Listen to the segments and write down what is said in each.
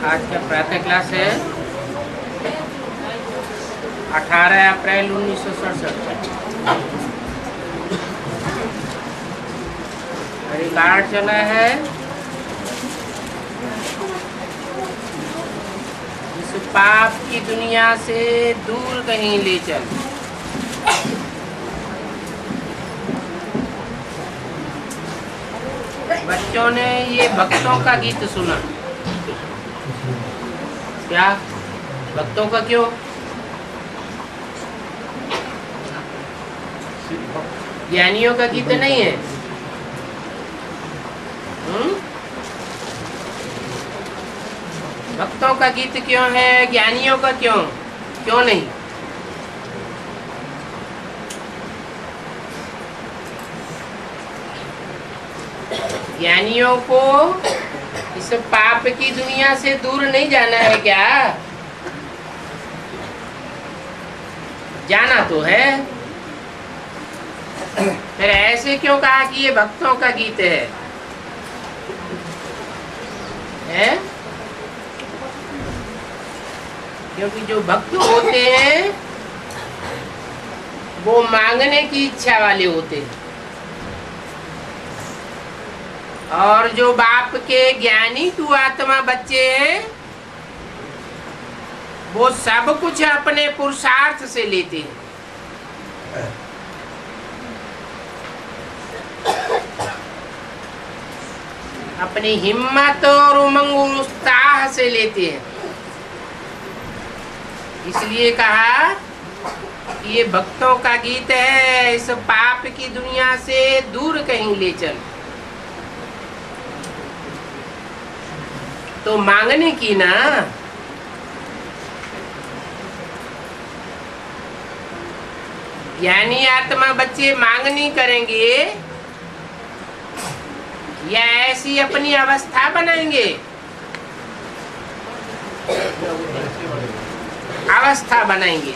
आज का प्रातः क्लास है 18 अप्रैल 1967। रिकॉर्ड चला है इस पाप की दुनिया से दूर कहीं ले चल। बच्चों ने ये भक्तों का गीत सुना। क्या भक्तों का? क्यों? ज्ञानियों का गीत नहीं है। भक्तों का गीत क्यों है, ज्ञानियों का क्यों नहीं? ज्ञानियों को इस पाप की दुनिया से दूर नहीं जाना है क्या? जाना तो है। फिर ऐसे क्यों कहा कि ये भक्तों का गीत है? क्योंकि जो भक्त होते हैं वो मांगने की इच्छा वाले होते हैं, और जो बाप के ज्ञानी तू आत्मा बच्चे हैं वो सब कुछ अपने पुरुषार्थ से लेते हैं। अपनी हिम्मत और उमंग उत्साह से लेते हैं। इसलिए कहा कि ये भक्तों का गीत है, इस पाप की दुनिया से दूर कहीं ले चल। तो मांगने की ना, ज्ञानी आत्मा बच्चे मांगनी करेंगे या ऐसी अपनी अवस्था बनाएंगे? अवस्था बनाएंगे।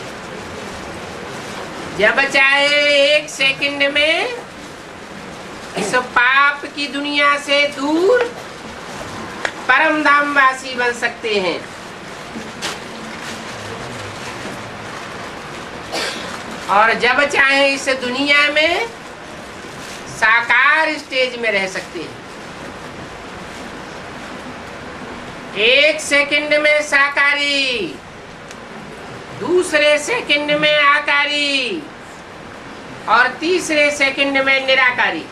जब चाहे एक सेकंड में इस पाप की दुनिया से दूर परम धाम वासी बन सकते हैं। और जब चाहे इस दुनिया में साकार स्टेज में रह सकते हैं। एक सेकंड में साकारी, दूसरे सेकंड में आकारी और तीसरे सेकंड में निराकारी।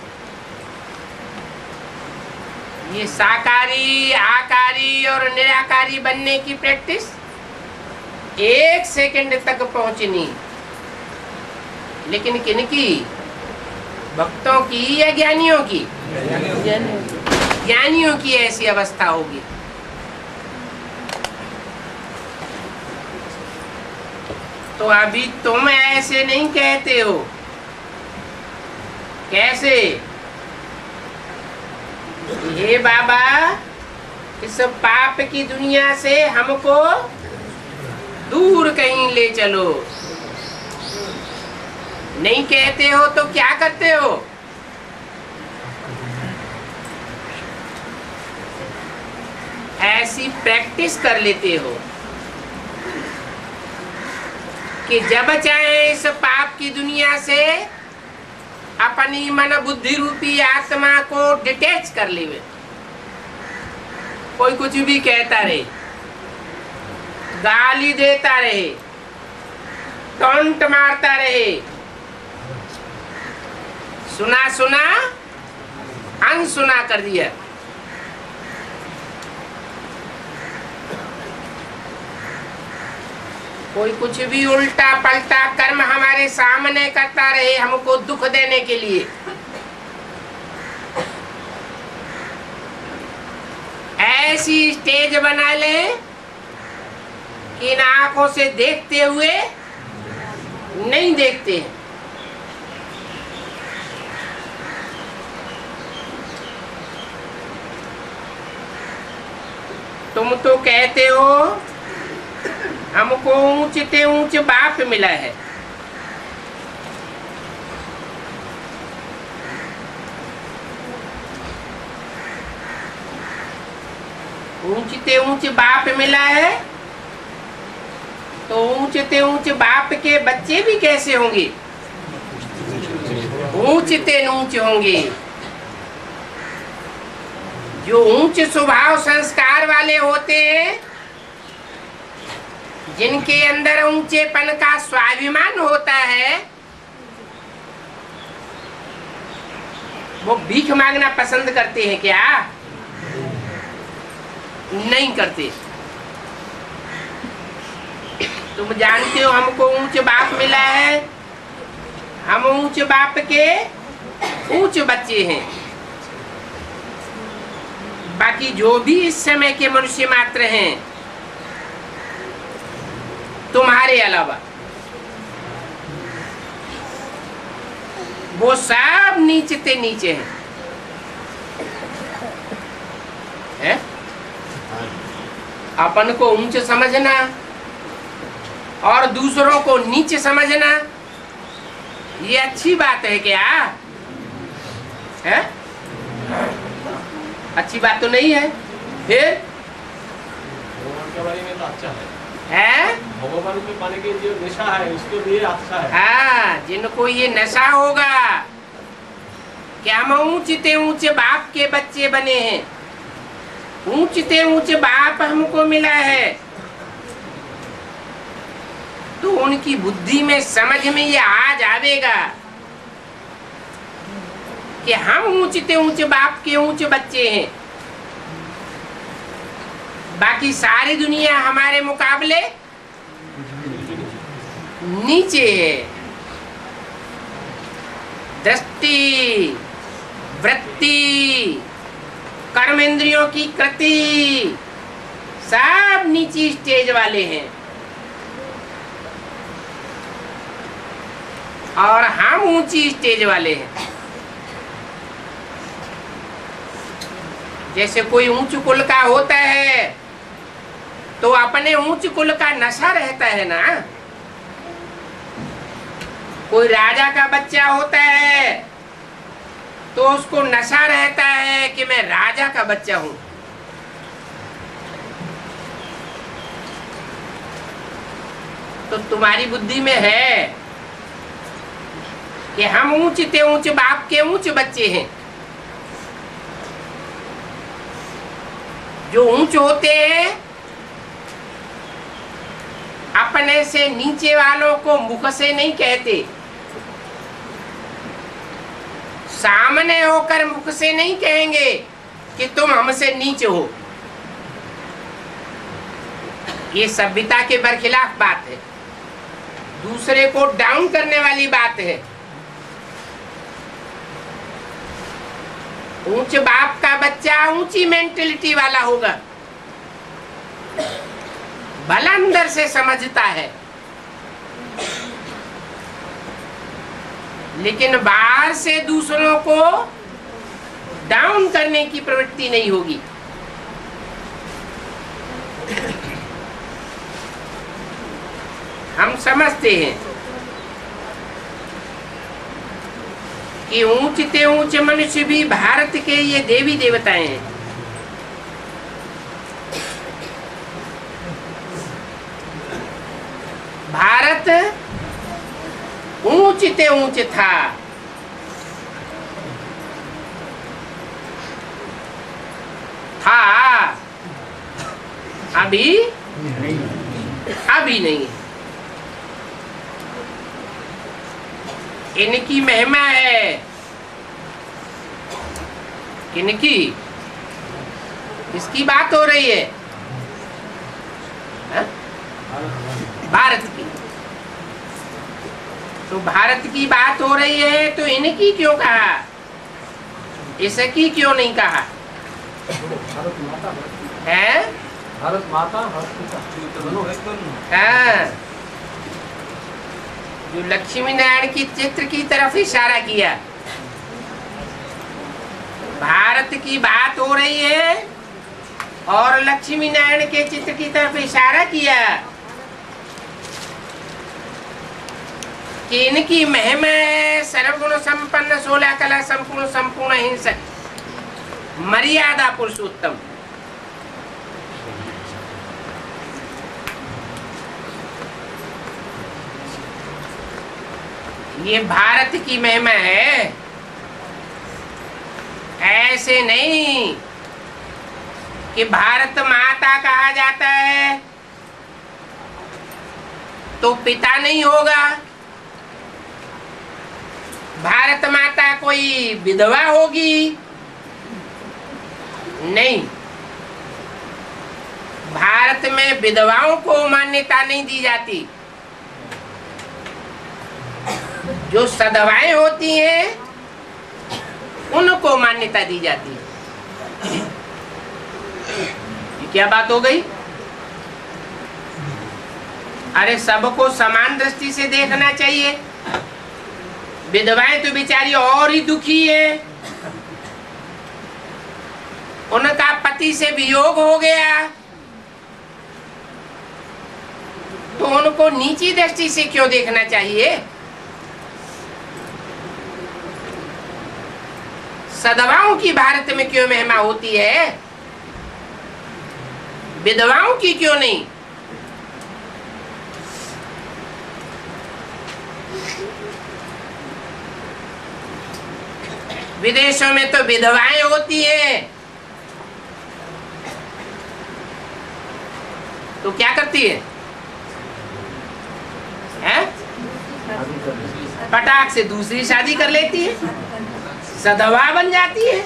ये साकारी, आकारी और निराकारी बनने की प्रैक्टिस एक सेकंड तक पहुंचनी। लेकिन किनकी? भक्तों की या ज्ञानियों की? ज्ञानियों की ऐसी अवस्था होगी। तो अभी तुम ऐसे नहीं कहते हो। कैसे? हे बाबा, इस पाप की दुनिया से हमको दूर कहीं ले चलो। नहीं कहते हो तो क्या करते हो? ऐसी प्रैक्टिस कर लेते हो कि जब चाहे इस पाप की दुनिया से अपनी मन बुद्धि रूपी आत्मा को डिटैच कर ले। कोई कुछ भी कहता रहे, गाली देता रहे, टॉन्ट मारता रहे, सुना सुना अनसुना कर दिया। कोई कुछ भी उल्टा पलटा कर्म हमारे सामने करता रहे हमको दुख देने के लिए। ऐसी स्टेज बना ले कि इन आंखों से देखते हुए नहीं देखते। तुम तो कहते हो हमको ऊंचते ऊंच बाप मिला है। ऊंचते ऊंच बाप मिला है, तो ऊंचते ऊंच बाप के बच्चे भी कैसे होंगे? ऊंचते ऊंच होंगे। जो ऊंच स्वभाव संस्कार वाले होते हैं, जिनके अंदर ऊंचेपन का स्वाभिमान होता है, वो भीख मांगना पसंद करते हैं क्या? नहीं करते। तुम जानते हो हमको ऊंच बाप मिला है, हम ऊंच बाप के ऊंच बच्चे हैं। बाकी जो भी इस समय के मनुष्य मात्र हैं, तुम्हारे अलावा, वो सब नीचते नीचे हैं, है? अपन को ऊंच समझना और दूसरों को नीचे समझना, ये अच्छी बात है क्या? है? अच्छी बात तो नहीं है। फिर भगवान के बारे में तो अच्छा है, भगवान के पाने के जो नशा है उसके लिए अच्छा है। हाँ, जिनको ये नशा होगा कि हम ऊंचते ऊंचे बाप के बच्चे बने हैं, ऊंचते ऊंचे बाप हमको मिला है, तो उनकी बुद्धि में समझ में ये आ जाएगा कि हम ऊंचते ऊंचे बाप के ऊंचे बच्चे हैं। बाकी सारी दुनिया हमारे मुकाबले नीचे है। दृष्टि, वृत्ति, कर्मेंद्रियों की कृति सब नीची स्टेज वाले हैं, और हम ऊंची स्टेज वाले हैं। जैसे कोई ऊंच कुल का होता है तो अपने ऊंच कुल का नशा रहता है ना। कोई राजा का बच्चा होता है तो उसको नशा रहता है कि मैं राजा का बच्चा हूं। तो तुम्हारी बुद्धि में है कि हम ऊंचते ऊंच बाप के ऊंच बच्चे हैं। जो ऊंच होते हैं अपने से नीचे वालों को मुख से नहीं कहते, सामने होकर मुख से नहीं कहेंगे कि तुम हमसे नीचे हो। ये सभ्यता के बरखिलाफ बात है, दूसरे को डाउन करने वाली बात है। ऊंच बाप का बच्चा ऊंची मेंटेलिटी वाला होगा, भला अंदर से समझता है, लेकिन बाहर से दूसरों को डाउन करने की प्रवृत्ति नहीं होगी। हम समझते हैं कि ऊंचते ऊंचे मनुष्य भी भारत के ये देवी देवताएं हैं। भारत ऊंचते ऊंच था, अभी नहीं। इनकी महिमा है, किनकी? इसकी बात हो रही है, भारत की। तो भारत की बात हो रही है तो इनकी क्यों कहा, इसकी क्यों नहीं कहा? है भारत माता हाँ, जो लक्ष्मी नारायण की चित्र की तरफ इशारा किया। भारत की बात हो रही है और लक्ष्मी नारायण के चित्र की तरफ इशारा किया कि इनकी महिमा है सर्वगुण संपन्न, 16 कला संपूर्ण, संपूर्ण हिंसक, मर्यादा पुरुषोत्तम। ये भारत की महिमा है, ऐसे नहीं कि भारत माता कहा जाता है तो पिता नहीं होगा, भारत माता कोई विधवा होगी, नहीं। भारत में विधवाओं को मान्यता नहीं दी जाती, जो सधवाएं होती हैं उनको मान्यता दी जाती है। ये क्या बात हो गई? अरे सबको समान दृष्टि से देखना चाहिए। विधवाएं तो बेचारी और ही दुखी है, उनका पति से वियोग हो गया, तो उनको नीची दृष्टि से क्यों देखना चाहिए? सधवाओं की भारत में क्यों महिमा होती है, विधवाओं की क्यों नहीं? विदेशों में तो विधवाएं होती हैं, तो क्या करती है? पटाख से दूसरी शादी कर लेती है, सधवा बन जाती है।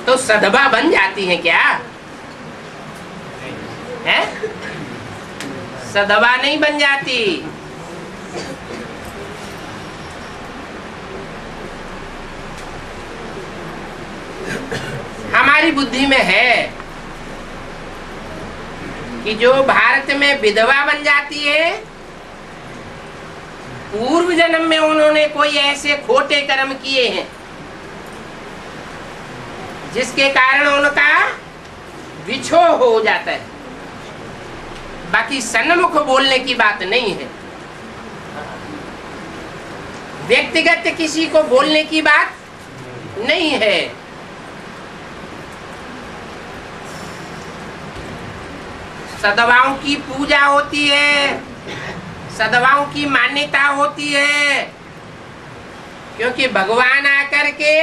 तो सधवा बन जाती है क्या? है? सधवा नहीं बन जाती। हमारी बुद्धि में है कि जो भारत में विधवा बन जाती है, पूर्व जन्म में उन्होंने कोई ऐसे खोटे कर्म किए हैं जिसके कारण उनका विछोह हो जाता है। बाकी सन्मुख बोलने की बात नहीं है, व्यक्तिगत किसी को बोलने की बात नहीं है। सधवाओं की पूजा होती है, सधवाओं की मान्यता होती है, क्योंकि भगवान आकर के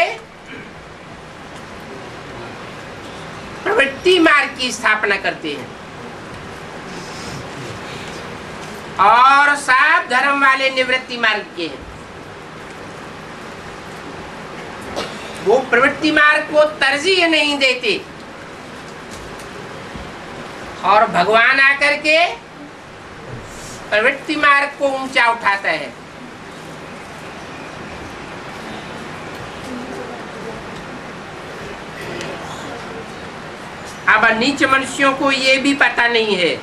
प्रवृत्ति मार्ग की स्थापना करते हैं और सब धर्म वाले निवृत्ति मार्ग के हैं। वो प्रवृत्ति मार्ग को तरजीह नहीं देते और भगवान आकर के प्रवृत्ति मार्ग को ऊंचा उठाता है। अब नीच मनुष्यों को ये भी पता नहीं है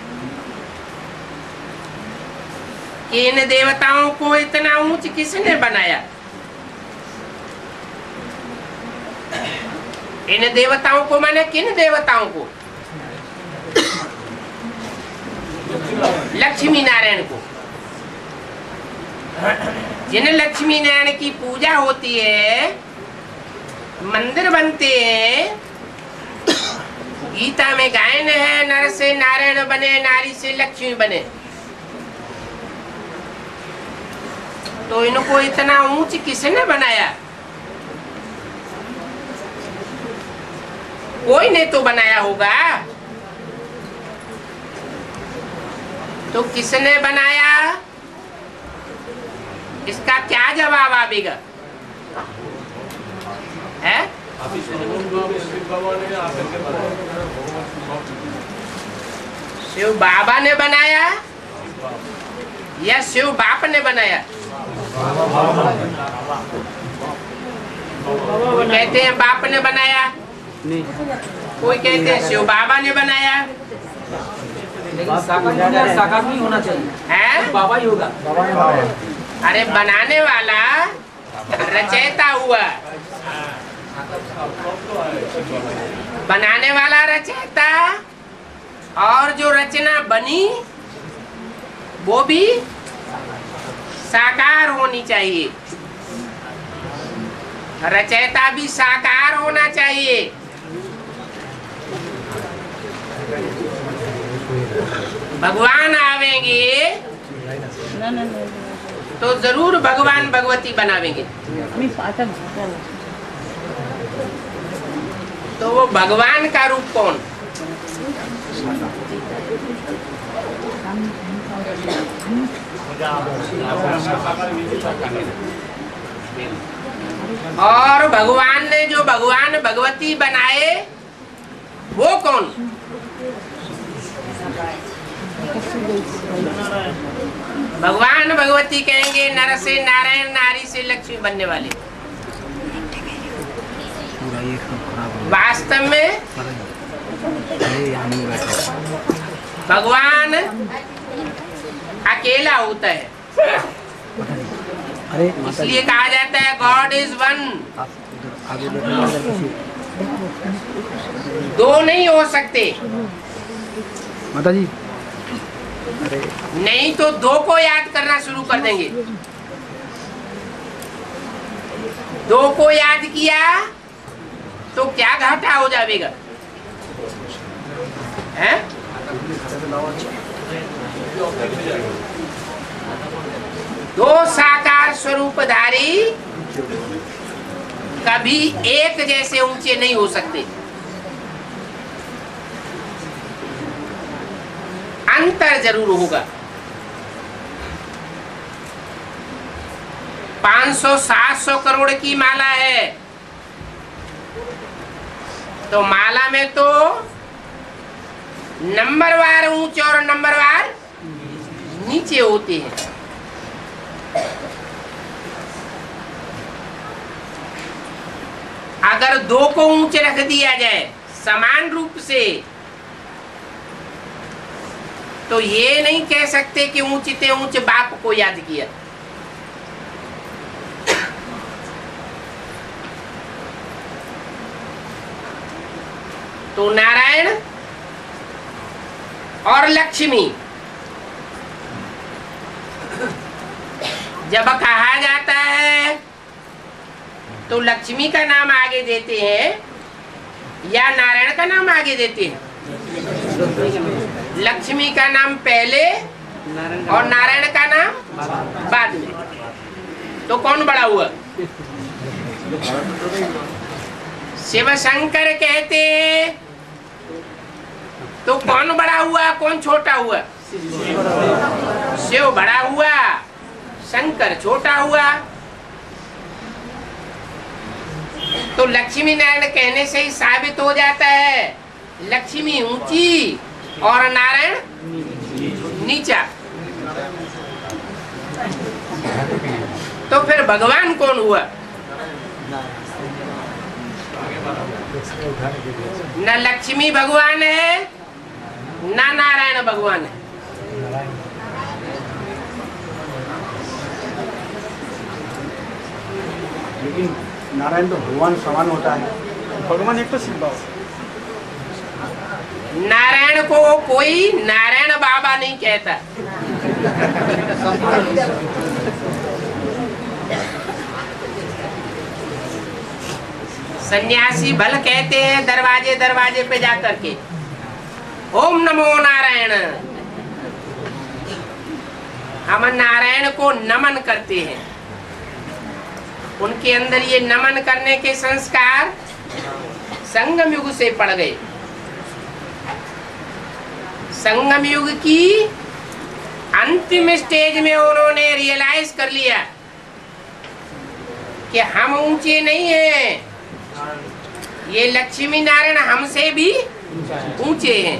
कि इन देवताओं को इतना ऊंच किसने बनाया। इन देवताओं को माने किन देवताओं को? लक्ष्मी नारायण को। जिन लक्ष्मी नारायण की पूजा होती है, मंदिर बनते हैं, गीता में गायन है, नर से नारायण बने, नारी से लक्ष्मी बने। तो इनको इतना ऊंच किसने बनाया? कोई ने तो बनाया होगा। तो किसने बनाया, इसका क्या जवाब आवेगा? है? शिव बाबा ने बनाया या शिव बाप ने बनाया? कोई कहते हैं बाप ने बनाया, कोई कहते हैं शिव बाबा ने बनाया। साकार नहीं होना चाहिए, है बाबा ही होगा। अरे बनाने वाला रचयिता हुआ, बनाने वाला रचयिता, और जो रचना बनी वो भी साकार होनी चाहिए। रचयिता भी साकार होना चाहिए। भगवान आवेंगे तो जरूर भगवान भगवती बनावेंगे। तो वो भगवान का रूप कौन? और भगवान ने जो भगवान भगवती बनाए वो कौन? भगवान भगवती कहेंगे नर से नारायण, नारी से लक्ष्मी बनने वाले। वास्तव में भगवान अकेला होता है, इसलिए कहा जाता है गॉड इज वन। दो नहीं हो सकते माता जी, नहीं तो दो को याद करना शुरू कर देंगे। दो को याद किया तो क्या घाटा हो जाएगा? हैं? दो साकार स्वरूपधारी कभी एक जैसे ऊंचे नहीं हो सकते, अंतर जरूर होगा। 500-700 करोड़ की माला है तो माला में तो नंबरवार ऊंचे और नंबरवार नीचे होते हैं। अगर दो को ऊंचे रख दिया जाए समान रूप से तो ये नहीं कह सकते कि ऊंचे ऊंचे बाप को याद किया। तो नारायण और लक्ष्मी जब कहा जाता है तो लक्ष्मी का नाम आगे देते हैं या नारायण का नाम आगे देते हैं? लक्ष्मी का नाम पहले और नारायण का नाम बाद में। तो कौन बड़ा हुआ? शिव शंकर कहते हैं तो कौन बड़ा हुआ कौन छोटा हुआ? शिव बड़ा हुआ, शंकर छोटा हुआ। तो लक्ष्मी नारायण कहने से ही साबित हो जाता है लक्ष्मी ऊंची और नारायण नीचा। तो फिर भगवान कौन हुआ? न लक्ष्मी भगवान है न नारायण भगवान है। लेकिन नारायण तो भगवान समान होता है, भगवान एक तो सिद्ध। नारायण को कोई नारायण बाबा नहीं कहता। सन्यासी भल कहते हैं दरवाजे दरवाजे पे जाकर के ओम नमो नारायण। हम नारायण को नमन करते हैं। उनके अंदर ये नमन करने के संस्कार संगम युग से पड़ गए। संगम युग की अंतिम स्टेज में उन्होंने रियलाइज कर लिया कि हम ऊंचे नहीं हैं, ये लक्ष्मी नारायण हमसे भी ऊंचे हैं।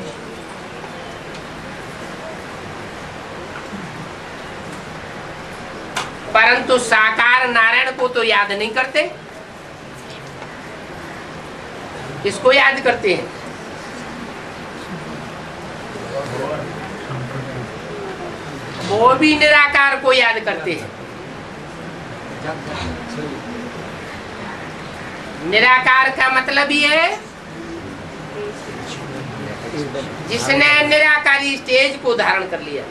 परंतु साकार नारायण को तो याद नहीं करते। किसको याद करते हैं? वो भी निराकार को याद करते हैं। निराकार का मतलब ये है जिसने निराकारी स्टेज को धारण कर लिया।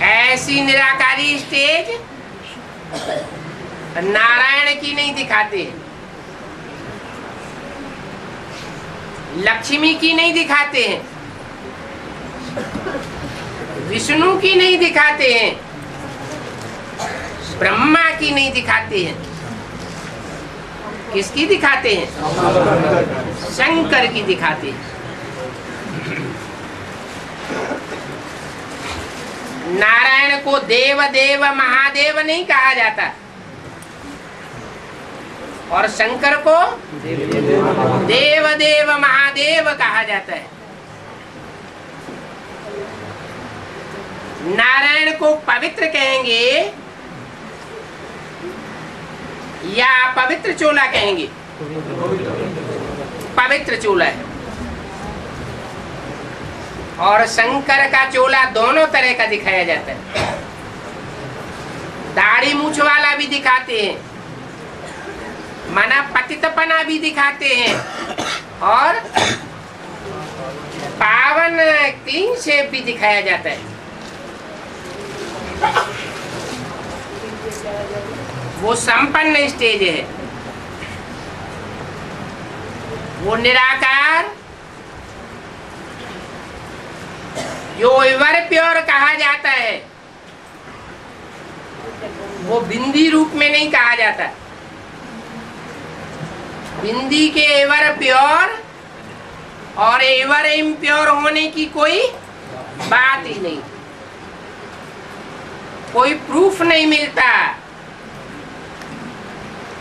ऐसी निराकारी स्टेज नारायण की नहीं दिखाते हैं। लक्ष्मी की नहीं दिखाते हैं, विष्णु की नहीं दिखाते हैं, ब्रह्मा की नहीं दिखाते हैं, किसकी दिखाते हैं? शंकर की दिखाते हैं। नारायण को देव देव महादेव नहीं कहा जाता और शंकर को देव देव महादेव कहा जाता है। नारायण को पवित्र कहेंगे या पवित्र चोला कहेंगे? पवित्र चोला है। और शंकर का चोला दोनों तरह का दिखाया जाता है। दाढ़ी मूछ वाला भी दिखाते हैं, मना पतितपना भी दिखाते हैं और पावन क्लीन शेप भी दिखाया जाता है। वो संपन्न स्टेज है, वो निराकार जो एवर प्योर कहा जाता है, वो बिंदी रूप में नहीं कहा जाता। बिंदी के एवर प्योर और एवर इम्प्योर होने की कोई बात ही नहीं, कोई प्रूफ नहीं मिलता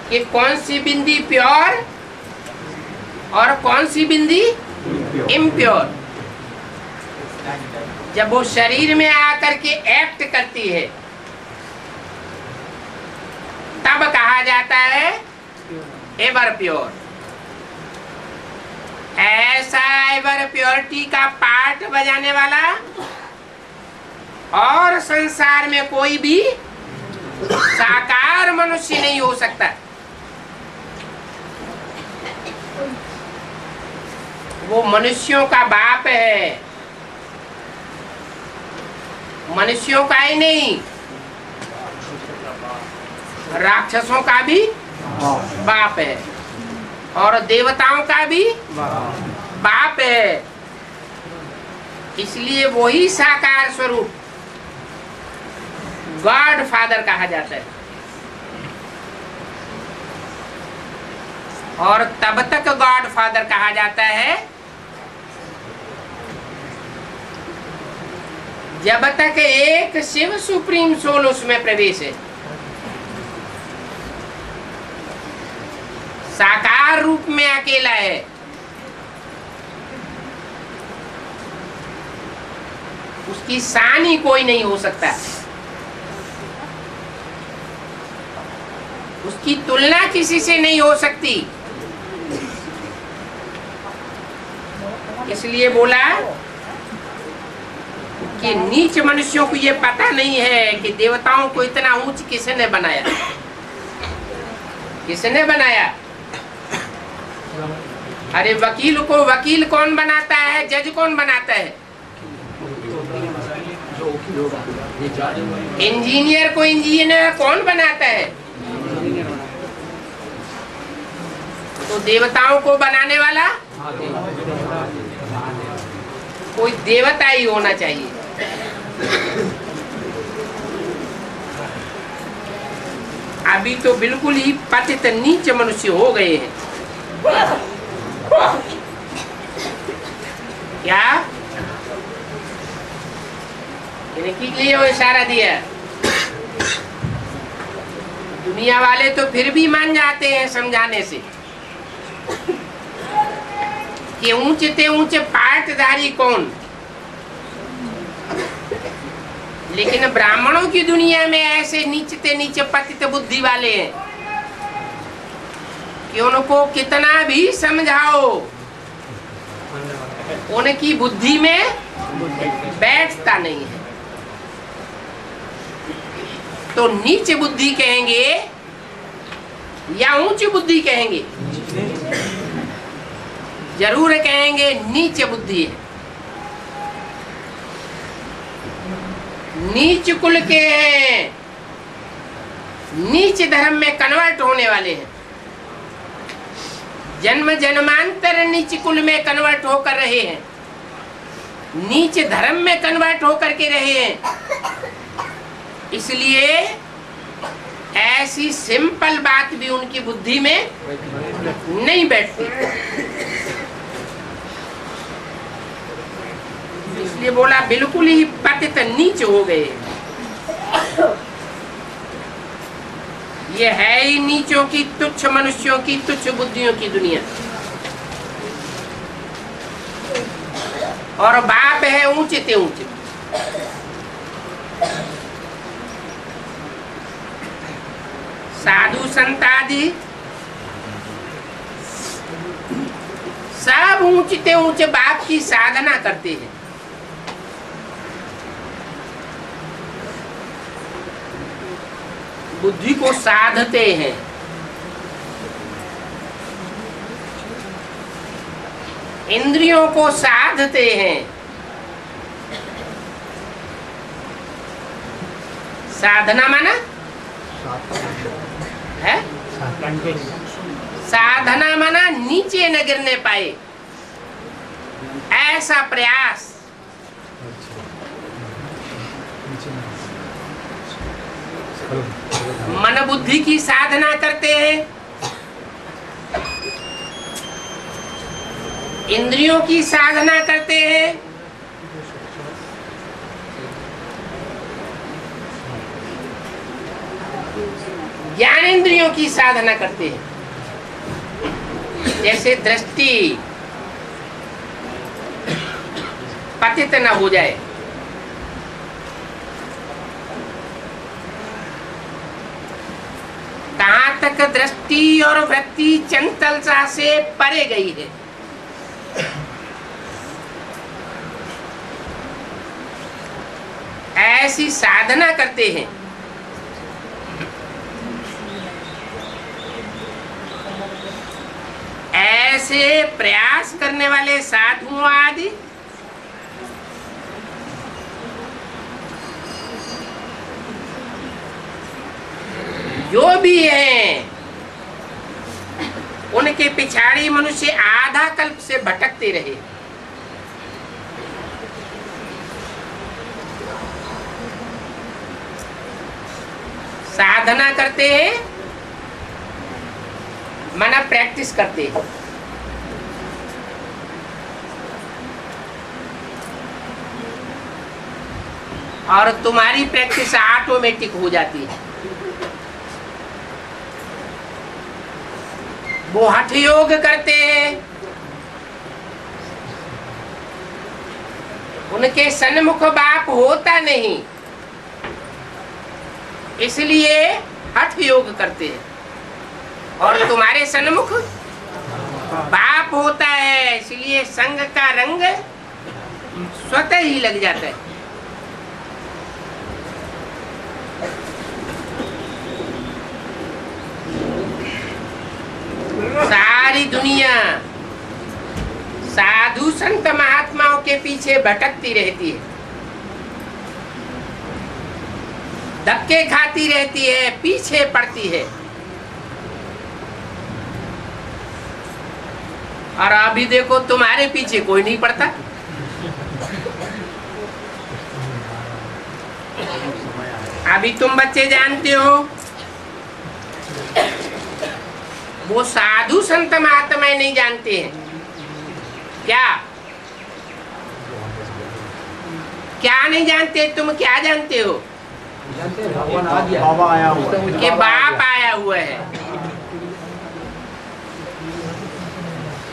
कि कौन सी बिंदी प्योर और कौन सी बिंदी इम्प्योर। जब वो शरीर में आकर के एक्ट करती है तब कहा जाता है एवर प्योर। ऐसा एवर प्योरिटी का पार्ट बजाने वाला और संसार में कोई भी साकार मनुष्य नहीं हो सकता। वो मनुष्यों का बाप है, मनुष्यों का ही नहीं, राक्षसों का भी बाप है और देवताओं का भी बाप है। इसलिए वही साकार स्वरूप गॉड फादर कहा जाता है। और तब तक गॉड फादर कहा जाता है जब तक एक शिव सुप्रीम सोल उसमें प्रवेश है। साकार रूप में अकेला है, उसकी सानी कोई नहीं हो सकता, उसकी तुलना किसी से नहीं हो सकती। इसलिए बोला कि नीच मनुष्यों को ये पता नहीं है कि देवताओं को इतना ऊंच किसने बनाया। किसने बनाया? अरे वकील को वकील कौन बनाता है? जज कौन बनाता है? इंजीनियर को इंजीनियर कौन बनाता है? तो देवताओं को बनाने वाला कोई देवता ही होना चाहिए। अभी तो बिल्कुल ही पतित नीच मनुष्य हो गए हैं। क्या इनके लिए वो इशारा दिया? दुनिया वाले तो फिर भी मान जाते हैं समझाने से कि ऊंचे ते ऊंचे पाटधारी कौन। लेकिन ब्राह्मणों की दुनिया में ऐसे नीचते नीचे पतित बुद्धि वाले हैं कि उनको कितना भी समझाओ उनकी बुद्धि में बैठता नहीं है। तो नीच बुद्धि कहेंगे या ऊंची बुद्धि कहेंगे? जरूर कहेंगे नीच बुद्धि है। नीच कुल के हैं, नीच धर्म में कन्वर्ट होने वाले हैं। जन्म जन्मांतर नीच कुल में कन्वर्ट होकर रहे हैं, नीच धर्म में कन्वर्ट होकर के रहे हैं। इसलिए ऐसी सिंपल बात भी उनकी बुद्धि में नहीं बैठती। इसलिए बोला बिल्कुल ही पतित नीच हो गए। ये है ही नीचों की, तुच्छ मनुष्यों की, तुच्छ बुद्धियों की दुनिया। और बाप है ऊंचे ते ऊंचे। साधु संत आदि सब ऊंचे ऊंचे बाप की साधना करते हैं। बुद्धि को साधते हैं। इंद्रियों को साधते हैं। साधना माना है, साधना माना नीचे न गिरने पाए ऐसा प्रयास। मन बुद्धि की साधना करते हैं, इंद्रियों की साधना करते हैं, ज्ञान इंद्रियों की साधना करते हैं। जैसे दृष्टि पतित न हो जाए, कहां तक दृष्टि और वृत्ति चंचलता से परे गई है। ऐसी साधना करते हैं। ऐसे प्रयास करने वाले साधुओं आदि जो भी हैं, उनके पिछाड़ी मनुष्य आधा कल्प से भटकते रहे। साधना करते हैं माना प्रैक्टिस करते हैं। और तुम्हारी प्रैक्टिस ऑटोमेटिक हो जाती है। वो हठ योग करते हैं, उनके सन्मुख बाप होता नहीं, इसलिए हठ योग करते हैं। और तुम्हारे सन्मुख बाप होता है, इसलिए संग का रंग स्वतः ही लग जाता है। सारी दुनिया साधु संत महात्माओं के पीछे भटकती रहती है, धक्के खाती रहती है, पीछे पड़ती है। और अभी देखो तुम्हारे पीछे कोई नहीं पड़ता। अभी तुम बच्चे जानते हो, वो साधु संत महात्मा नहीं जानते हैं। क्या क्या नहीं जानते? तुम क्या जानते हो? बाबा आया हुआ है, कि बाप आया हुआ है।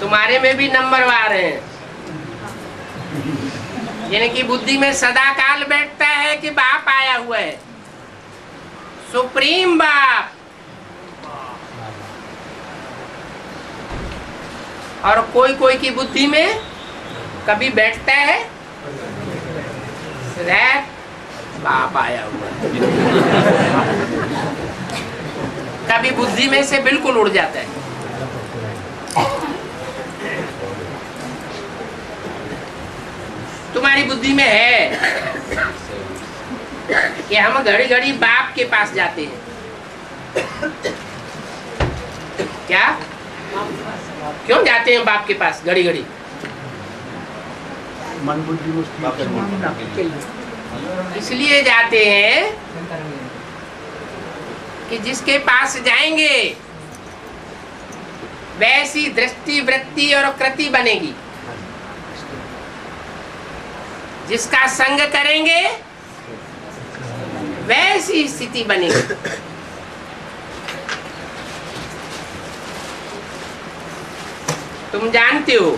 तुम्हारे में भी नंबरवार हैं, यानी कि बुद्धि में सदा काल बैठता है कि बाप आया हुआ है, सुप्रीम बाप। और कोई कोई की बुद्धि में कभी बैठता है बाप आया हुआ है, कभी बुद्धि में से बिल्कुल उड़ जाता है। तुम्हारी बुद्धि में है कि हम घड़ी घड़ी बाप के पास जाते हैं। क्या क्यों जाते हैं बाप के पास घड़ी घड़ी? मन बुद्धि को स्थिर करने। इसलिए जाते हैं कि जिसके पास जाएंगे वैसी दृष्टि, वृत्ति और कृति बनेगी। जिसका संग करेंगे वैसी स्थिति बनेगी। तुम जानते हो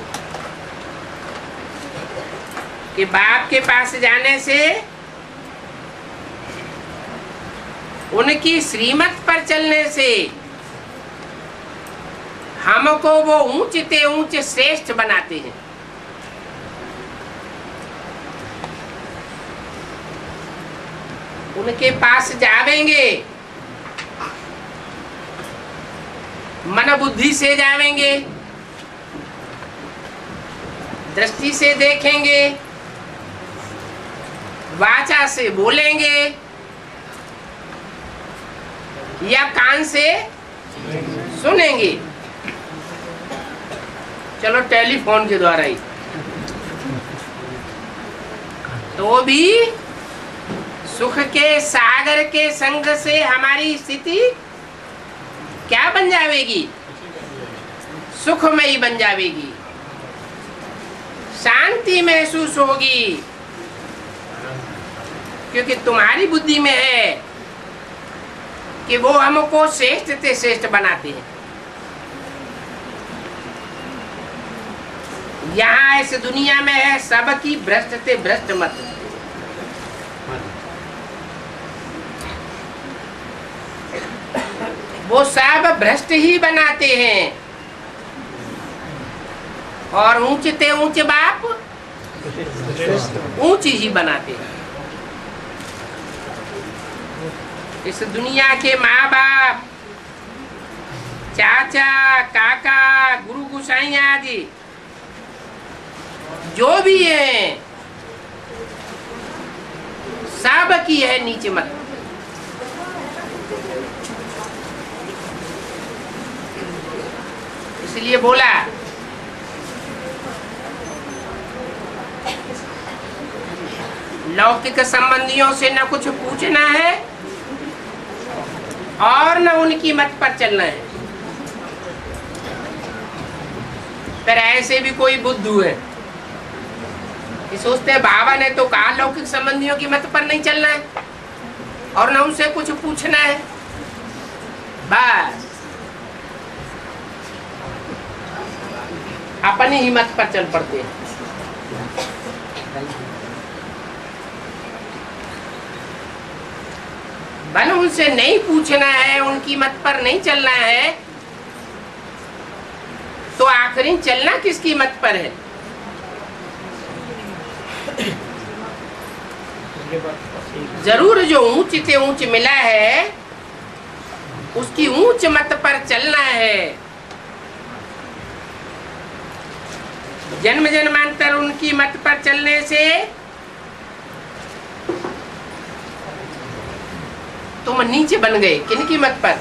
कि बाप के पास जाने से उनकी श्रीमत पर चलने से हमको वो ऊंचते ऊंचे श्रेष्ठ बनाते हैं। उनके पास जावेंगे, मन बुद्धि से जावेंगे, दृष्टि से देखेंगे, वाचा से बोलेंगे या कान से सुनेंगे, चलो टेलीफोन के द्वारा ही, तो भी सुख के सागर के संग से हमारी स्थिति क्या बन जाएगी? सुखमयी बन जाएगी, शांति महसूस होगी, क्योंकि तुम्हारी बुद्धि में है कि वो हमको श्रेष्ठ से श्रेष्ठ बनाते हैं। यहाँ इस दुनिया में है सबकी भ्रष्ट से भ्रष्ट मत। वो सब भ्रष्ट ही बनाते हैं और ऊंचते ऊंचे बाप ऊंची ही बनाते हैं। इस दुनिया के माँ बाप, चाचा, काका, गुरु गोसाई आदि जो भी है सब की है नीचे मत। इसलिए बोला लौकिक संबंधियों से न कुछ पूछना है और न उनकी मत पर चलना है। पर ऐसे भी कोई बुद्धू है कि सोचते हैं बाबा ने तो कहा लौकिक संबंधियों की मत पर नहीं चलना है और न उनसे कुछ पूछना है, बस अपनी ही मत पर चल पड़ते हैं। भले उनसे नहीं पूछना है, उनकी मत पर नहीं चलना है, तो आखिरी चलना किसकी मत पर है? जरूर जो ऊंच से ऊंच मिला है उसकी ऊंच मत पर चलना है। जन्म जन्मांतर उनकी मत पर चलने से तुम नीचे बन गए। किनकी मत पर?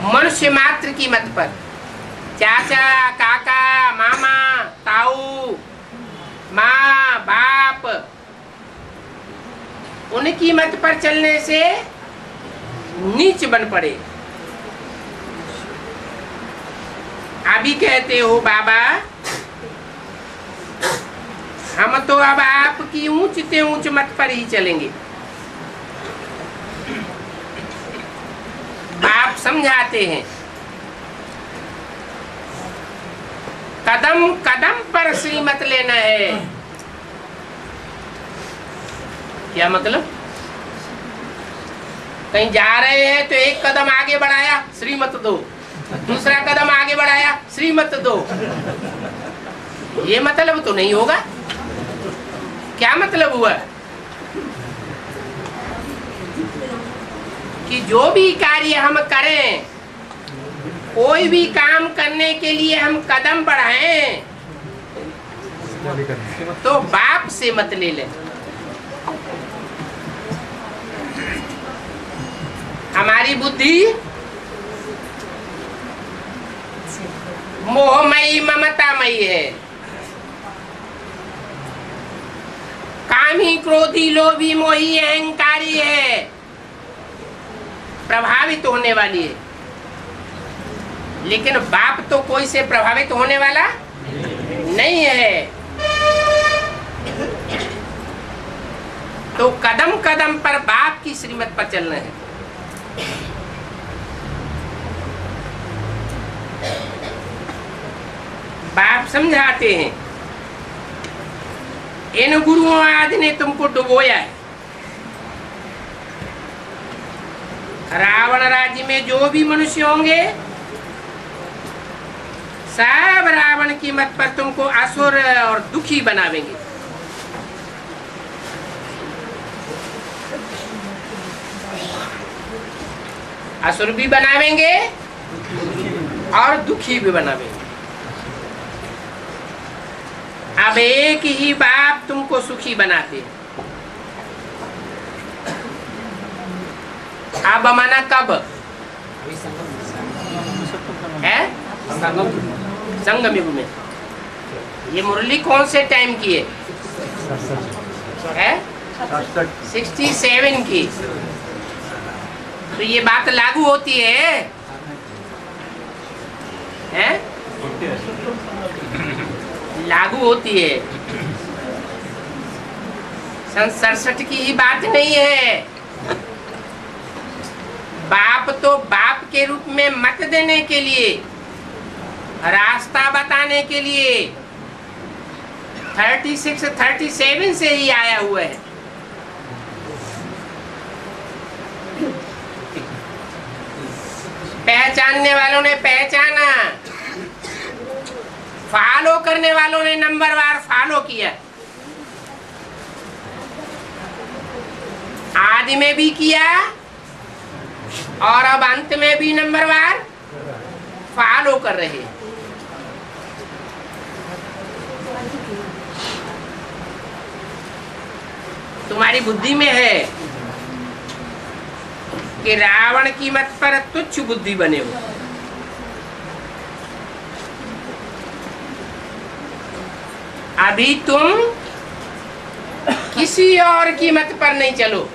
मनुष्य मात्र की मत पर। चाचा, काका, मामा, ताऊ, माँ, बाप, उनकी मत पर चलने से नीच बन पड़े। अभी कहते हो बाबा हम तो अब आपकी ऊंच से ऊंच मत पर ही चलेंगे। आप समझाते हैं कदम कदम पर श्रीमत लेना है। क्या मतलब? कहीं जा रहे हैं तो एक कदम आगे बढ़ाया श्रीमत दो, दूसरा कदम आगे बढ़ाया श्रीमत दो, ये मतलब तो नहीं होगा। क्या मतलब हुआ कि जो भी कार्य हम करें, कोई भी काम करने के लिए हम कदम बढ़ाएं तो बाप से मत ले लें। हमारी बुद्धि मोहमयी ममतामयी है, कामी क्रोधी लोभी मोही अहंकारी है, प्रभावित होने वाली है। लेकिन बाप तो कोई से प्रभावित होने वाला नहीं है। तो कदम कदम पर बाप की श्रीमत पर चलना है। बाप समझाते हैं, इन गुरुओं आदि ने तुमको डुबोया है। रावण राज्य में जो भी मनुष्य होंगे सब रावण की मत पर तुमको असुर और दुखी बनावेंगे। असुर भी बनावेंगे और दुखी भी बनावेंगे। अब एक ही बाप तुमको सुखी बनाते हैं। अब माना कब है? संगम युग में। ये मुरली कौन से टाइम की है? 67 की। तो ये बात लागू होती है? लागू होती है। सन 67 की ही बात नहीं है। बाप तो बाप के रूप में मत देने के लिए, रास्ता बताने के लिए 36 37 से ही आया हुआ है। पहचानने वालों ने पहचाना, फॉलो करने वालों ने नंबरवार फॉलो किया। आदि में भी किया और अब अंत में भी नंबरवार फॉलो कर रहे हैं। तुम्हारी बुद्धि में है कि रावण की मत पर तुच्छ बुद्धि बने हो। अभी तुम किसी और की मत पर नहीं चलो।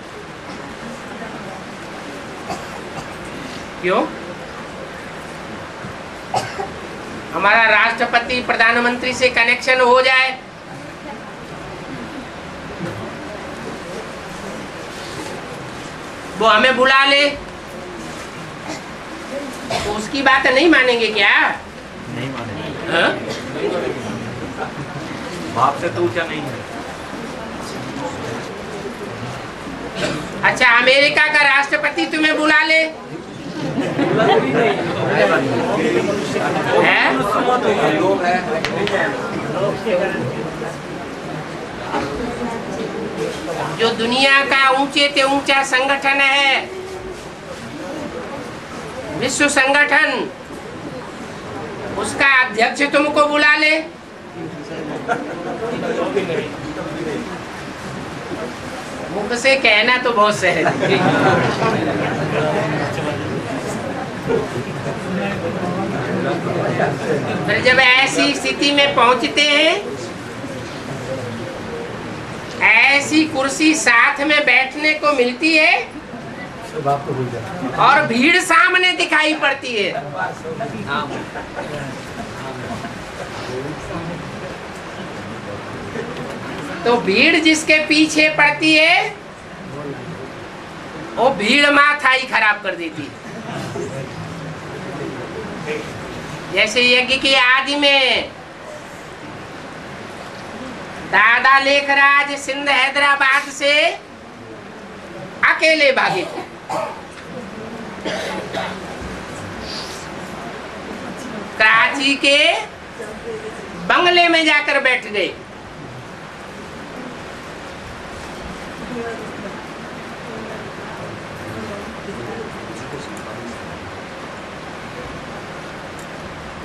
क्यों? हमारा राष्ट्रपति प्रधानमंत्री से कनेक्शन हो जाए वो हमें बुला ले तो उसकी बात नहीं मानेंगे क्या? नहीं मानेंगे। हाँ? बाप से तो ऊंचा नहीं है। अच्छा, अमेरिका का राष्ट्रपति तुम्हें बुला ले है? जो दुनिया का ऊंचे से ऊंचा संगठन है, विश्व संगठन, उसका अध्यक्ष तुमको बुला ले मुख से कहना तो बहुत सहज है। फिर जब ऐसी स्थिति में पहुंचते हैं, ऐसी कुर्सी साथ में बैठने को मिलती है और भीड़ सामने दिखाई पड़ती है, तो भीड़ जिसके पीछे पड़ती है वो भीड़ माथा ही खराब कर देती है। जैसे यज्ञ की आदि में दादा लेखराज सिंध हैदराबाद से अकेले भागे थे। कराची के बंगले में जाकर बैठ गए।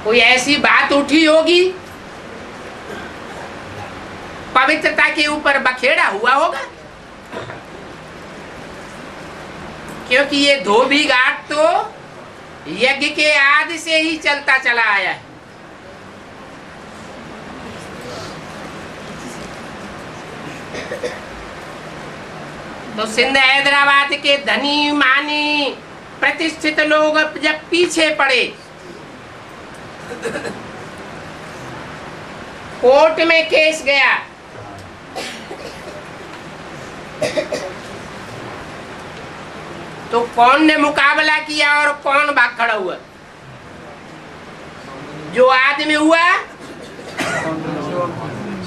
कोई ऐसी बात उठी होगी, पवित्रता के ऊपर बखेड़ा हुआ होगा, क्योंकि ये धोबी घाट तो यज्ञ के आदि से ही चलता चला आया है। तो सिंध हैदराबाद के धनी मानी प्रतिष्ठित लोग जब पीछे पड़े, कोर्ट में केस गया, तो कौन ने मुकाबला किया और कौन भाग खड़ा हुआ? जो आदमी हुआ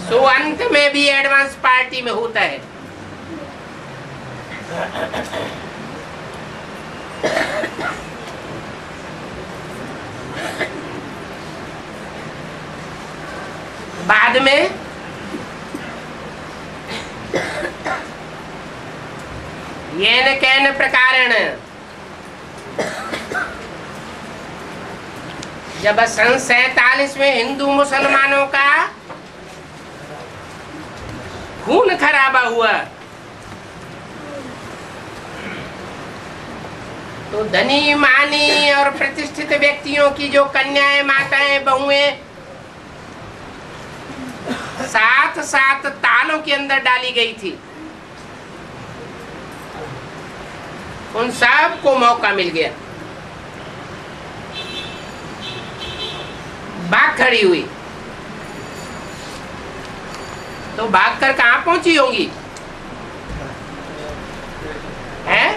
सो अंत में भी एडवांस पार्टी में होता है। बाद में येन कैन प्रकारण जब सन 47 में हिंदू मुसलमानों का खून खराबा हुआ, तो धनी मानी और प्रतिष्ठित व्यक्तियों की जो कन्याएं, माताएं, बहुएं साथ साथ तालों के अंदर डाली गई थी, उन सब को मौका मिल गया, भाग खड़ी हुई। तो भागकर कहां पहुंची होंगी? हैं?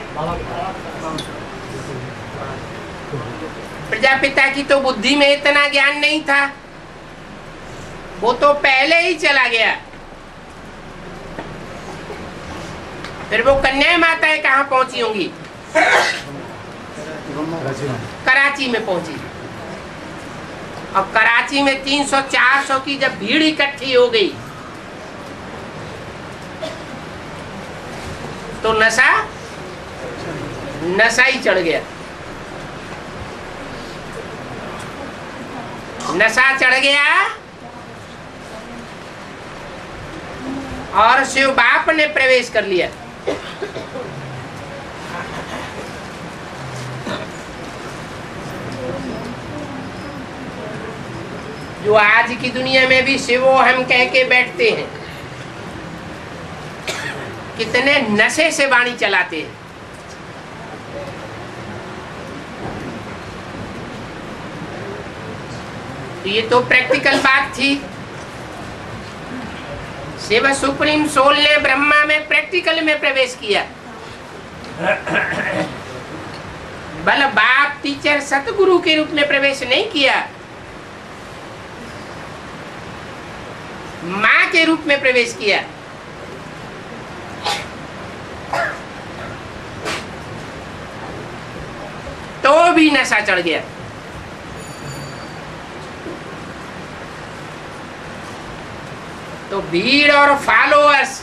प्रजापिता की तो बुद्धि में इतना ज्ञान नहीं था, वो तो पहले ही चला गया। फिर वो कन्या माताएं कहां पहुंची होंगी? कराची में पहुंची। और कराची में 300-400 की जब भीड़ इकट्ठी हो गई, तो नशा ही चढ़ गया। नशा चढ़ गया और शिव बाप ने प्रवेश कर लिया। जो आज की दुनिया में भी शिवो हम कह के बैठते हैं, कितने नशे से वाणी चलाते हैं। तो ये तो प्रैक्टिकल बात थी। शिव सुप्रीम सोल ने ब्रह्मा में प्रैक्टिकल में प्रवेश किया। बल बाप टीचर सतगुरु के रूप में प्रवेश नहीं किया, मां के रूप में प्रवेश किया। तो भी नशा चढ़ गया। तो भीड़ और फॉलोअर्स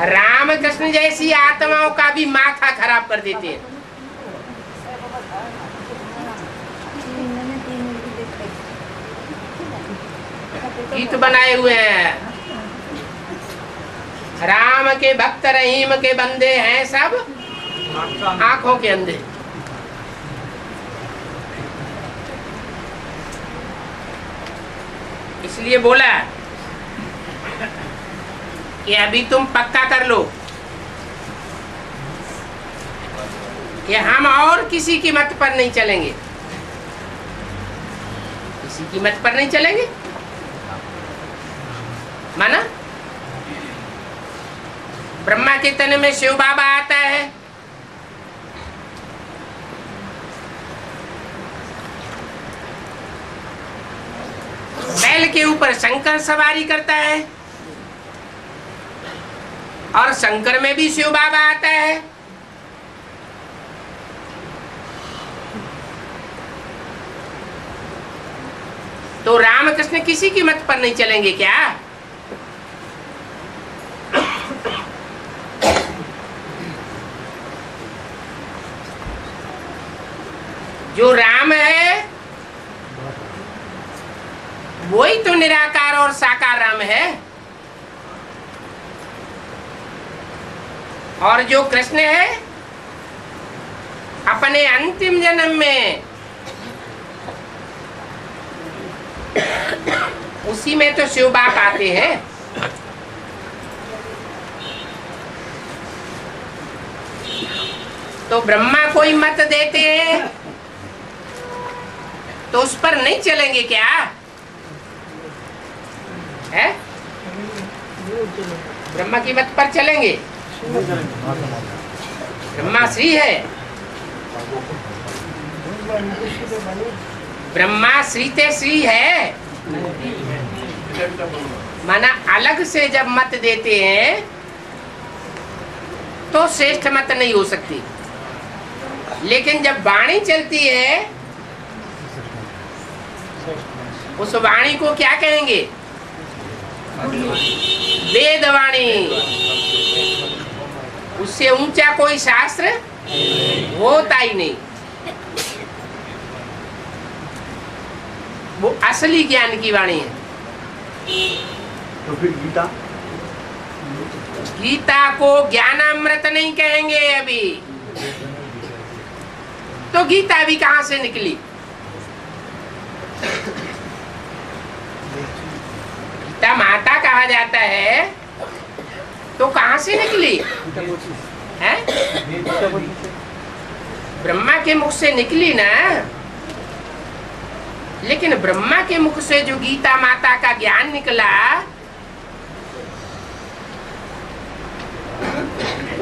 रामकृष्ण जैसी आत्माओं का भी माथा खराब कर देते हैं। गीत बनाए हुए हैं, राम के भक्त रहीम के बंदे हैं सब आंखों के अंधे। इसलिए बोला कि अभी तुम पक्का कर लो कि हम और किसी की मत पर नहीं चलेंगे, किसी की मत पर नहीं चलेंगे। माना ब्रह्मा के तन में शिव बाबा आता है, बैल के ऊपर शंकर सवारी करता है, और शंकर में भी शिव बाबा आता है। तो रामकृष्ण किसी की मत पर नहीं चलेंगे क्या? जो राम है वही तो निराकार और साकार राम है। और जो कृष्ण है अपने अंतिम जन्म में उसी में तो शिव बाप आते हैं। तो ब्रह्मा कोई मत देते हैं तो उस पर नहीं चलेंगे क्या है? ब्रह्मा की मत पर चलेंगे? ब्रह्मा श्री है, ब्रह्मा श्री ते श्री है। माना अलग से जब मत देते हैं तो श्रेष्ठ मत नहीं हो सकती, लेकिन जब वाणी चलती है उस वाणी को क्या कहेंगे? वेदवाणी। उससे ऊंचा कोई शास्त्र होता ही नहीं। वो असली ज्ञान की वाणी है। तो फिर गीता? गीता को ज्ञानामृत नहीं कहेंगे अभी। तो गीता भी कहां से निकली? गीता माता कहा जाता है तो कहां से निकली है? ब्रह्मा के मुख से निकली ना। लेकिन ब्रह्मा के मुख से जो गीता माता का ज्ञान निकला,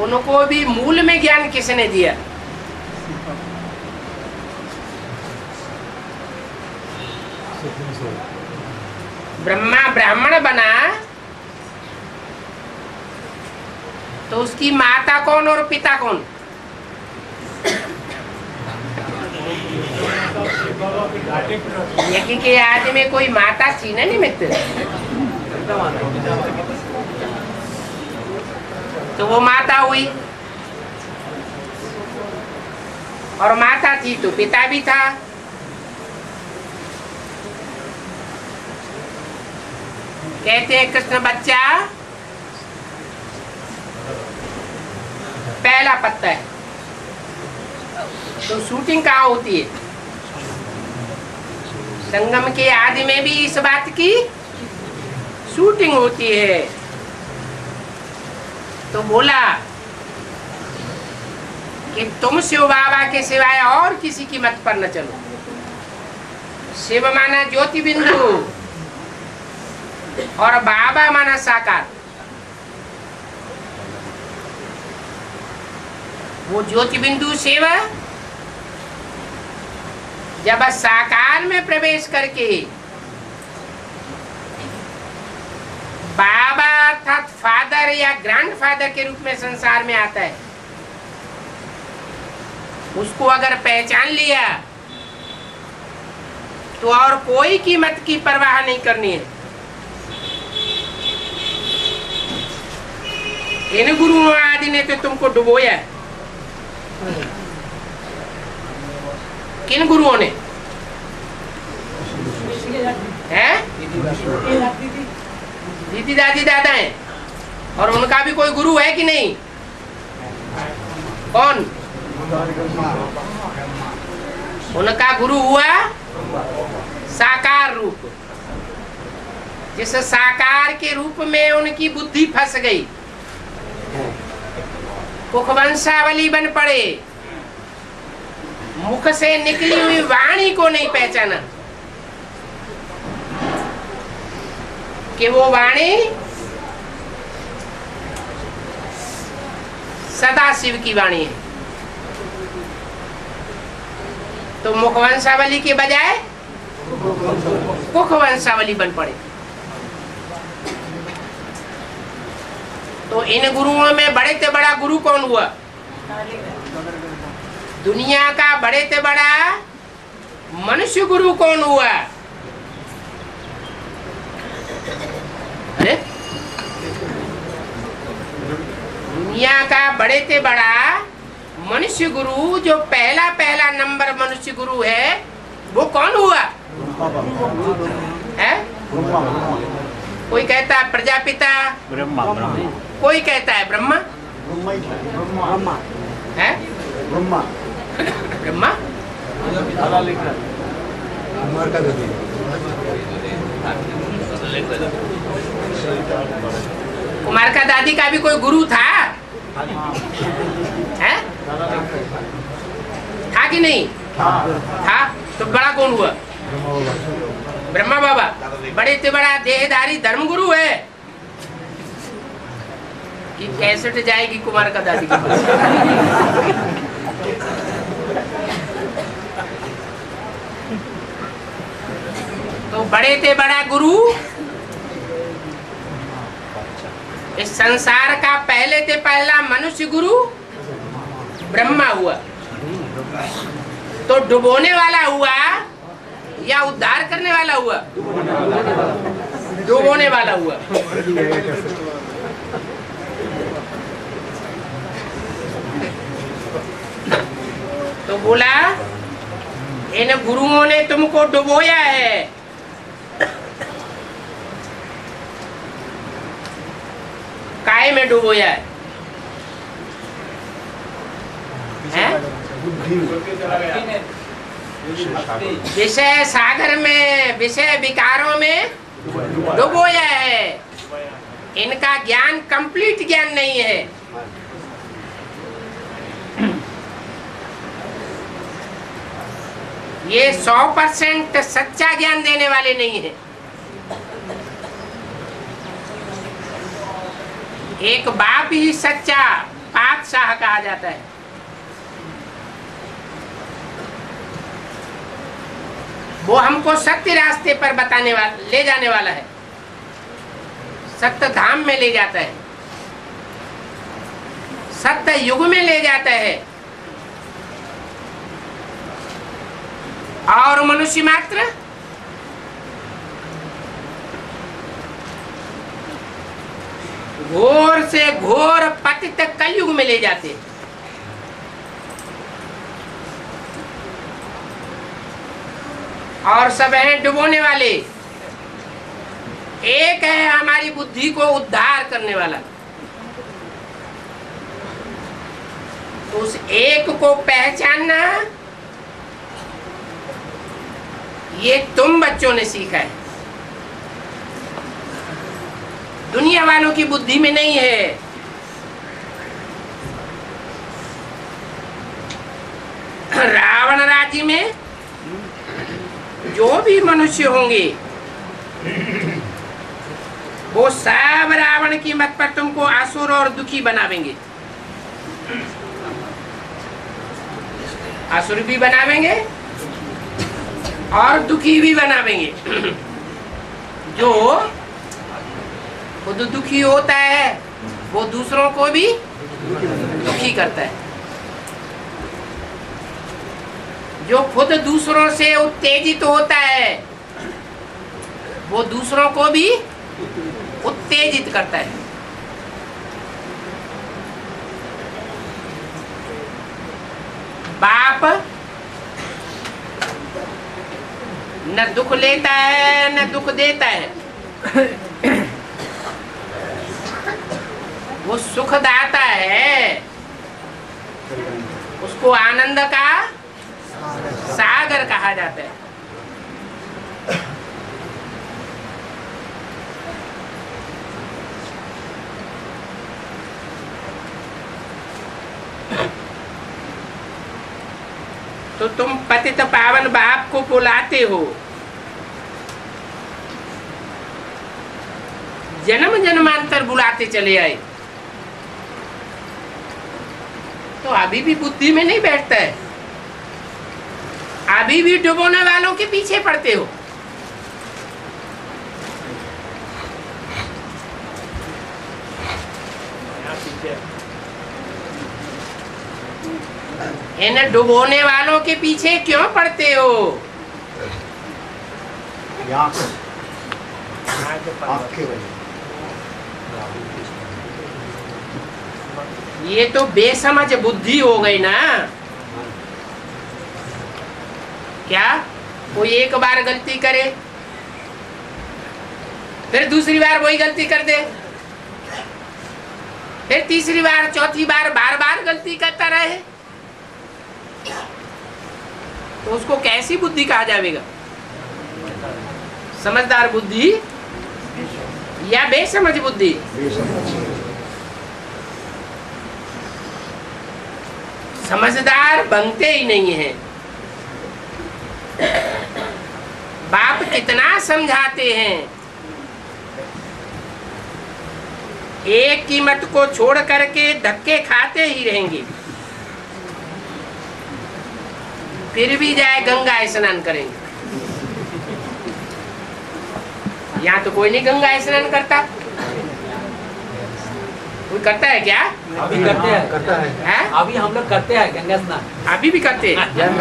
उनको भी मूल में ज्ञान किसने दिया? ब्रह्मा ब्राह्मण बना तो उसकी माता कौन और पिता कौन? यज्ञ के आदि में कोई माता थी ना निमित्त? तो वो माता हुई, और माता थी तो पिता भी था। कहते हैं कृष्ण बच्चा पहला पत्ता है। तो शूटिंग कहाँ होती है? संगम के आदि में भी इस बात की शूटिंग होती है। तो बोला कि तुम शिव बाबा के सिवाय और किसी की मत पर न चलो। शिव माना ज्योति बिंदु और बाबा माना साकार। वो ज्योति बिंदु शिव जब साकार में प्रवेश करके बाबा अर्थात फादर या ग्रैंडफादर के रूप में संसार में आता है, उसको अगर पहचान लिया तो और कोई कीमत की परवाह नहीं करनी है। इन गुरुओं आदि ने तो तुमको डुबोया। किन गुरुओं ने? हैं? दीदी दादी दादा हैं, और उनका भी कोई गुरु है कि नहीं? कौन? उनका गुरु हुआ साकार रूप। जिस साकार के रूप में उनकी बुद्धि फंस गई, मुखवंशावली बन पड़े, मुख से निकली हुई वाणी को नहीं पहचाना कि वो वाणी सदा शिव की वाणी है। तो मुखवंशावली के बजाय मुखवंशावली बन पड़े। तो इन गुरुओं में बड़े से बड़ा गुरु कौन हुआ? दुनिया का बड़े से बड़ा मनुष्य गुरु कौन हुआ? अरे दुनिया का बड़े से बड़ा मनुष्य गुरु, जो पहला पहला नंबर मनुष्य गुरु है, वो कौन हुआ है? कोई कहता है प्रजापिता, ब्रह्मा। कोई कहता है ब्रह्मा। ब्रह्मा है ब्रह्मा ब्रह्मा। कुमार का दादी कुमार का दादी का भी कोई गुरु था? है? था कि नहीं था? तो बड़ा कौन हुआ? ब्रह्मा बाबा। बड़े से बड़ा देहधारी धर्मगुरु है कि कैसेट जाएगी कुमार का दादी के पास। तो बड़े से बड़ा गुरु इस संसार का पहले से पहला मनुष्य गुरु ब्रह्मा हुआ। तो डुबोने वाला हुआ या उद्धार करने वाला हुआ? डुबोने वाला हुआ। तो बोला इन गुरुओं ने तुमको डुबोया है, काय में डुबोया है? विषय सागर में, विषय विकारों में डुबोया है। इनका ज्ञान कंप्लीट ज्ञान नहीं है। ये 100% सच्चा ज्ञान देने वाले नहीं है। एक बाप ही सच्चा पातशाह कहा जाता है। वो हमको सत्य रास्ते पर बताने वाला, ले जाने वाला है, सत्य धाम में ले जाता है, सत्य युग में ले जाता है। और मनुष्य मात्र घोर से घोर पतित कलयुग में ले जाते। और सब हैं डुबोने वाले। एक है हमारी बुद्धि को उद्धार करने वाला। तो उस एक को पहचानना ये तुम बच्चों ने सीखा है, दुनिया वालों की बुद्धि में नहीं है। रावण राज्य में जो भी मनुष्य होंगे वो सब रावण की मत पर तुमको असुर और दुखी बनावेंगे। असुर भी बनावेंगे और दुखी भी बनावेंगे। जो खुद दुखी होता है वो दूसरों को भी दुखी करता है। जो खुद दूसरों से उत्तेजित होता है वो दूसरों को भी उत्तेजित करता है। बाप न दुख लेता है न दुख देता है। वो सुखदाता है, उसको आनंद का सागर कहा जाता है। तो तुम पतित पावन बाप को बुलाते हो, जन्म जन्मांतर बुलाते चले आए, तो अभी भी बुद्धि में नहीं बैठता है। अभी भी डुबोने वालों के पीछे पड़ते हो। इन डुबोने वालों के पीछे क्यों पड़ते हो? ये तो बेसमझ बुद्धि हो गई ना। क्या कोई एक बार गलती करे फिर दूसरी बार वही गलती कर दे, फिर तीसरी बार चौथी बार बार बार गलती करता रहे, तो उसको कैसी बुद्धि कहा जाएगा? समझदार बुद्धि या बेसमझ बुद्धि? समझदार बनते ही नहीं है। बाप कितना समझाते हैं, एक की मत को छोड़ करके धक्के खाते ही रहेंगे, फिर भी जाए गंगा स्नान करेंगे। यहाँ तो कोई नहीं गंगा स्नान करता, कोई करता है क्या? अभी करते हैं, करता है। अभी हम लोग करते हैं गंगा स्नान, अभी भी करते हैं। गंगा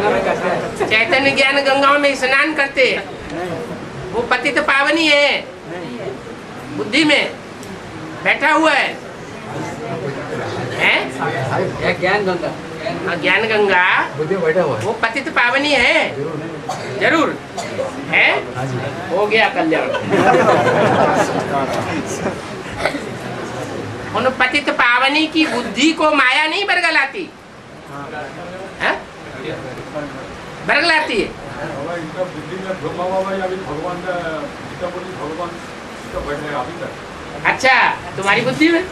में करते हैं, चैतन्य ज्ञान गंगाओं में स्नान करते हैं। वो पतित पावनी है, बुद्धि में बैठा हुआ है, ज्ञान गंगा, ज्ञान गंगा बुद्धि में बैठा हुआ है। वो पतित पावनी है, जरूर है। हो गया कल्याण। उन पतित पावनी की बुद्धि को माया नहीं बरगलाती है? बरगलाती है। अच्छा, तुम्हारी बुद्धि में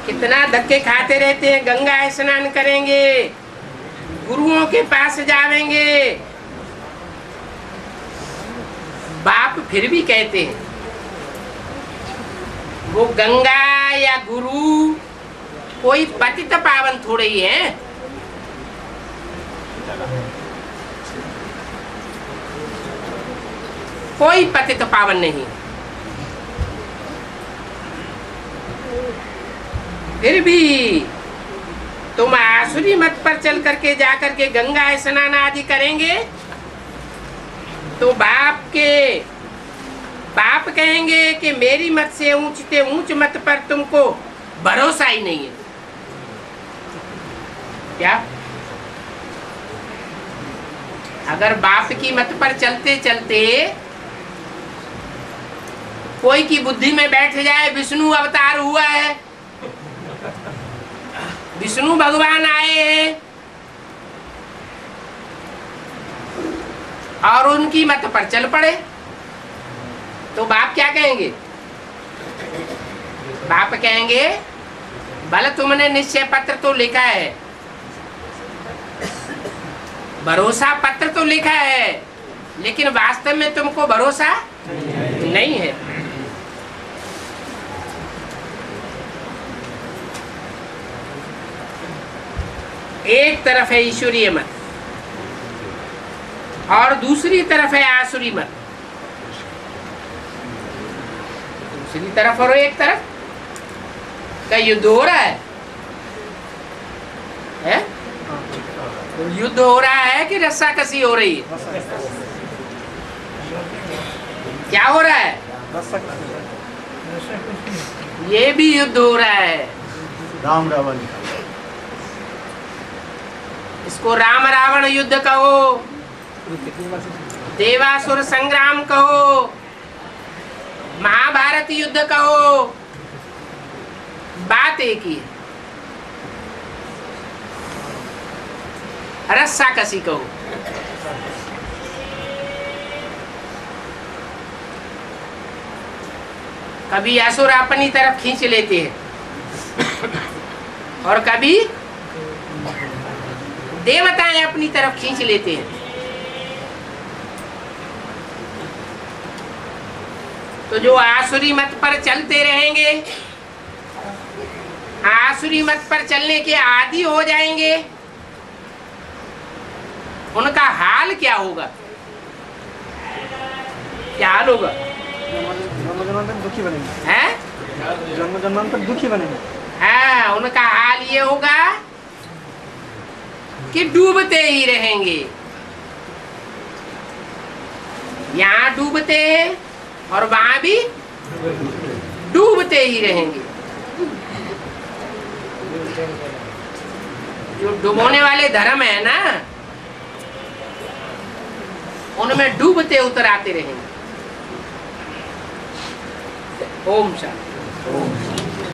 कितना धक्के खाते रहते हैं। गंगा स्नान करेंगे, गुरुओं के पास जावेंगे, बाप फिर भी कहते हैं वो गंगा या गुरु कोई पतित पावन थोड़े ही है। कोई पतित पावन नहीं। फिर भी तुम आसुरी मत पर चल करके जा करके गंगा स्नान आदि करेंगे तो बाप कहेंगे कि मेरी मत से ऊंचते ऊंच मत पर तुमको भरोसा ही नहीं है। क्या? अगर बाप की मत पर चलते चलते कोई की बुद्धि में बैठ जाए विष्णु अवतार हुआ है, विष्णु भगवान आए हैं, और उनकी मत पर चल पड़े तो बाप क्या कहेंगे? बाप कहेंगे भले तुमने निश्चय पत्र तो लिखा है, भरोसा पत्र तो लिखा है, लेकिन वास्तव में तुमको भरोसा नहीं है। एक तरफ है ईश्वरीय मत और दूसरी तरफ है आसुरी मत। दूसरी तरफ और एक तरफ का युद्ध हो रहा है? युद्ध हो रहा है कि रस्साकसी हो रही है? क्या हो रहा है? ये भी युद्ध हो रहा है। राम रावण, इसको राम रावण युद्ध कहो, देवासुर संग्राम कहो, महाभारत युद्ध कहो, बात एक ही है। रस्साकसी कहो। कभी असुर अपनी तरफ खींच लेते हैं और कभी देवताएं अपनी तरफ खींच लेते हैं। तो जो आसुरी मत पर चलते रहेंगे, आसुरी मत पर चलने के आदी हो जाएंगे, उनका हाल क्या होगा? क्या हाल होगा? जन्म जन्मांतर दुखी बनेंगे। हैं? जन्म जन्मांतर दुखी बनेंगे। हाँ, उनका हाल ये होगा कि डूबते ही रहेंगे। यहाँ डूबते हैं और वहां भी डूबते ही रहेंगे। जो डुबोने वाले धर्म है ना, उनमें डूबते उतराते रहेंगे। ओम शांति।